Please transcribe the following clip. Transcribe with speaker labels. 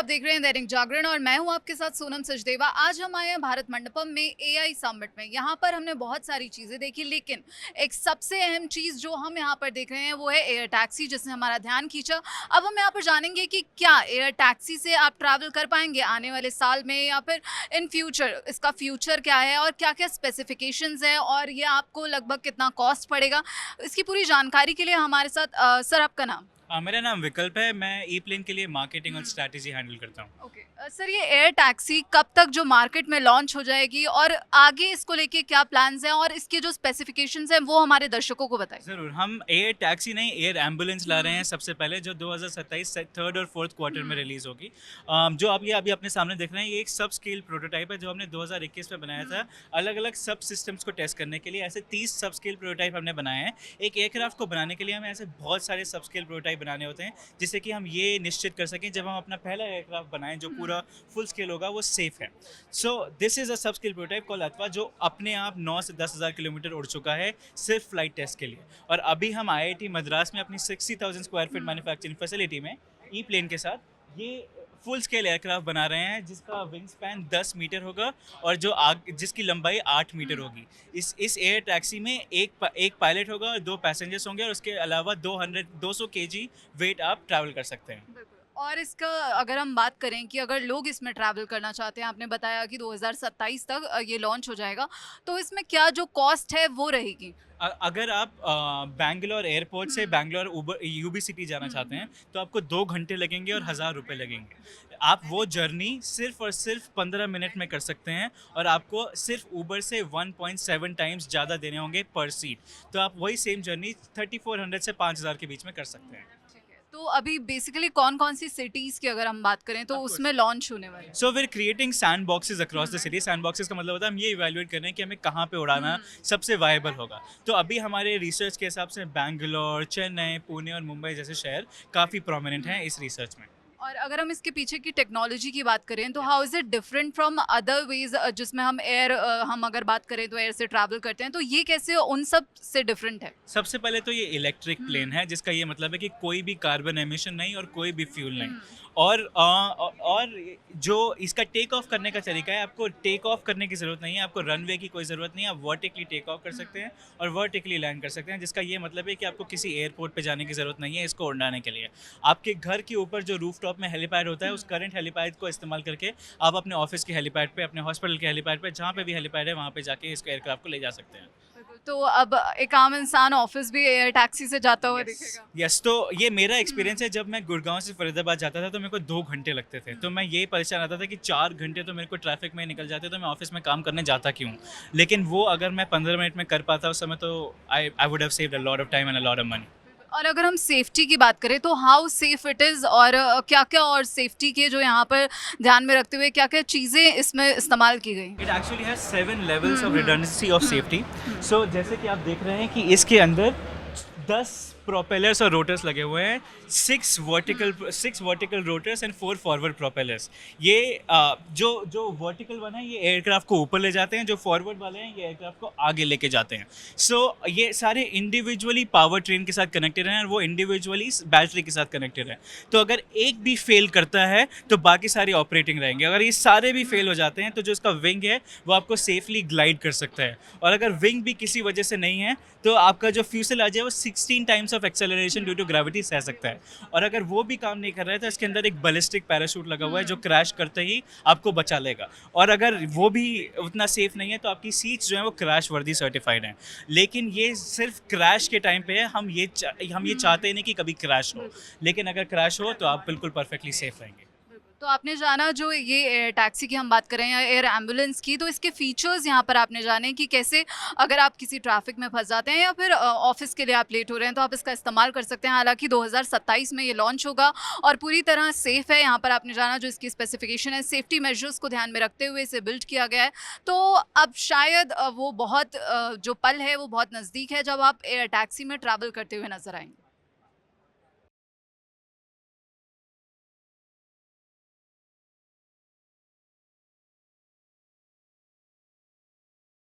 Speaker 1: आप देख रहे हैं दैनिक जागरण और मैं हूं आपके साथ सोनम सचदेवा। आज हम आए हैं भारत मंडपम में एआई समिट में। यहाँ पर हमने बहुत सारी चीज़ें देखी, लेकिन एक सबसे अहम चीज़ जो हम यहाँ पर देख रहे हैं वो है एयर टैक्सी, जिसने हमारा ध्यान खींचा। अब हम यहाँ पर जानेंगे कि क्या एयर टैक्सी से आप ट्रैवल कर पाएंगे आने वाले साल में, या फिर इन फ्यूचर इसका फ्यूचर क्या है और क्या क्या स्पेसिफिकेशंस है और ये आपको लगभग कितना कॉस्ट पड़ेगा। इसकी पूरी जानकारी के लिए हमारे साथ सर, आपका नाम?
Speaker 2: मेरा नाम विकल्प है। मैं ई प्लेन के लिए मार्केटिंग और स्ट्रैटेजी हैंडल करता हूँ।
Speaker 1: ओके सर, ये एयर टैक्सी कब तक जो मार्केट में लॉन्च हो जाएगी और आगे इसको लेके क्या प्लान्स हैं और इसके जो स्पेसिफिकेशंस हैं वो हमारे दर्शकों को बताएं।
Speaker 2: ज़रूर, हम एयर टैक्सी नहीं, एयर एम्बुलेंस ला रहे हैं सबसे पहले, जो 2027 थर्ड और फोर्थ क्वार्टर में रिलीज़ होगी। जो आप ये अभी अपने सामने देख रहे हैं, ये एक सब स्केल प्रोटोटाइप है जो हमने 2021 में बनाया था, अलग अलग सब सिस्टम्स को टेस्ट करने के लिए। ऐसे 30 सब स्केल प्रोटोटाइप हमने बनाए हैं। एक एयरक्राफ्ट को बनाने के लिए हमें ऐसे बहुत सारे सब स्केल प्रोटोटाइप बनाने होते हैं, जिससे कि हम ये निश्चित कर सकें जब हम अपना पहला एयरक्राफ्ट बनाएं जो पूरा फुल स्केल होगा वो सेफ है। सो दिस इज़ अ सब स्केल प्रोटोटाइप कॉल अथवा, जो अपने आप 9 से 10,000 किलोमीटर उड़ चुका है सिर्फ फ्लाइट टेस्ट के लिए। और अभी हम आईआईटी मद्रास में अपनी 60,000 स्क्वायर फीट मैन्युफैक्चरिंग फैसिलिटी में ई प्लेन के साथ ये फुल स्केल एयरक्राफ्ट बना रहे हैं, जिसका विंग स्पैन 10 मीटर होगा और जिसकी लंबाई 8 मीटर होगी। इस एयर टैक्सी में एक पायलट होगा और 2 पैसेंजर्स होंगे, और उसके अलावा 200 केजी वेट आप ट्रैवल कर सकते हैं।
Speaker 1: बिल्कुल। और इसका अगर हम बात करें कि अगर लोग इसमें ट्रैवल करना चाहते हैं, आपने बताया कि 2027 तक ये लॉन्च हो जाएगा, तो इसमें क्या जो कॉस्ट है वो रहेगी?
Speaker 2: अगर आप बैंगलोर एयरपोर्ट से बैंगलोर यूबी सिटी जाना चाहते हैं तो आपको 2 घंटे लगेंगे और 1,000 रुपये लगेंगे। आप वो जर्नी सिर्फ और सिर्फ 15 मिनट में कर सकते हैं, और आपको सिर्फ ऊबर से 1.7 टाइम्स ज़्यादा देने होंगे पर सीट। तो आप वही सेम जर्नी 3400 से 5,000 के बीच में कर सकते हैं।
Speaker 1: ठीक है, तो अभी बेसिकली कौन कौन सी सिटीज़ की अगर हम बात करें तो
Speaker 2: Of course.
Speaker 1: उसमें लॉन्च होने वाले हैं?
Speaker 2: So we're creating sandboxes across the city. Sandboxes का मतलब होता है हम ये इवैल्यूएट कर रहे हैं कि हमें कहाँ पे उड़ाना सबसे वायबल होगा। तो अभी हमारे रिसर्च के हिसाब से बैंगलोर, चेन्नई, पुणे और मुंबई जैसे शहर काफ़ी प्रोमिनेंट हैं इस रिसर्च में।
Speaker 1: और अगर हम इसके पीछे की टेक्नोलॉजी की बात करें तो how is it different from other ways, जिसमें हम हम अगर बात करें तो एयर से ट्रैवल करते हैं, तो ये कैसे उन सब से डिफरेंट है?
Speaker 2: सबसे पहले तो ये इलेक्ट्रिक प्लेन है, जिसका ये मतलब है कि कोई भी कार्बन एमिशन नहीं और कोई भी फ्यूल नहीं। और जो इसका टेक ऑफ करने का तरीका है, आपको टेक ऑफ करने की ज़रूरत नहीं है, आपको रनवे की कोई ज़रूरत नहीं है। आप वर्टिकली टेक ऑफ कर सकते हैं और वर्टिकली लैंड कर सकते हैं, जिसका ये मतलब है कि आपको किसी एयरपोर्ट पे जाने की ज़रूरत नहीं है इसको उड़ाने के लिए। आपके घर के ऊपर जो रूफटॉप में हेलीपैड होता है, उस करंट हेलीपैड को इस्तेमाल करके आप अपने ऑफिस के हेलीपैड पे, अपने हॉस्पिटल के हेलीपैड पे, जहाँ पे भी हेलीपैड है वहाँ पे जाके इसको एयरक्राफ्ट को ले जा सकते हैं।
Speaker 1: बिल्कुल, तो अब एक आम इंसान ऑफिस भी एयर टैक्सी से जाता हुआ दिखेगा?
Speaker 2: यस, तो ये मेरा एक्सपीरियंस है। जब मैं गुड़गांव से फरीदाबाद जाता था तो मेरे को 2 घंटे लगते थे, तो मैं यही परेशान आता था कि 4 घंटे तो मेरे को ट्रैफिक में निकल जाते, तो मैं ऑफिस में काम करने जाता क्यों। लेकिन वो अगर मैं 15 मिनट में कर पाता उस समय, तो I would have saved a lot of time and a lot of money.
Speaker 1: और अगर हम सेफ्टी की बात करें तो हाउ सेफ इट इज़, और क्या क्या और सेफ्टी के जो यहाँ पर ध्यान में रखते हुए क्या क्या चीज़ें इसमें इस्तेमाल की गई?
Speaker 2: It actually has 7 levels of redundancy of safety. So जैसे कि आप देख रहे हैं कि इसके अंदर 10 प्रोपेलर्स और रोटर्स लगे हुए हैं, 6 vertical rotors and 4 forward propellers. ये जो वर्टिकल वाला है ये एयरक्राफ्ट को ऊपर ले जाते हैं, जो फॉरवर्ड वाले हैं ये एयरक्राफ्ट को आगे लेके जाते हैं। सो ये सारे इंडिविजुअली पावर ट्रेन के साथ कनेक्टेड हैं और वो इंडिविजुअली बैटरी के साथ कनेक्टेड हैं। तो अगर एक भी फेल करता है तो बाकी सारे ऑपरेटिंग रहेंगे। अगर ये सारे भी फेल हो जाते हैं तो जो इसका विंग है वो आपको सेफली ग्लाइड कर सकता है, और अगर विंग भी किसी वजह से नहीं है तो आपका जो फ्यूसेलाज है वो 16 times of acceleration due to gravity सह सकता है। और अगर वो भी काम नहीं कर रहा है तो इसके अंदर एक बैलिस्टिक पैराशूट लगा हुआ है जो क्रैश करते ही आपको बचा लेगा। और अगर वो भी उतना सेफ नहीं है तो आपकी सीट्स जो हैं वो क्रैश वर्दी सर्टिफाइड हैं। लेकिन ये सिर्फ क्रैश के टाइम पे है, हम ये चाहते ही नहीं कि कभी क्रैश हो, लेकिन अगर क्रैश हो तो आप बिल्कुल परफेक्टली सेफ रहेंगे।
Speaker 1: तो आपने जाना जो ये एयर टैक्सी की हम बात करें या एयर एम्बुलेंस की, तो इसके फीचर्स यहाँ पर आपने जाने कि कैसे अगर आप किसी ट्रैफिक में फंस जाते हैं या फिर ऑफिस के लिए आप लेट हो रहे हैं तो आप इसका इस्तेमाल कर सकते हैं। हालांकि 2027 में ये लॉन्च होगा और पूरी तरह सेफ़ है। यहाँ पर आपने जाना जो इसकी स्पेसिफिकेशन है, सेफ्टी मेजर्स को ध्यान में रखते हुए इसे बिल्ड किया गया है। तो अब शायद वो बहुत जो पल है वो बहुत नज़दीक है जब आप एयर टैक्सी में ट्रैवल करते हुए नजर आएंगे।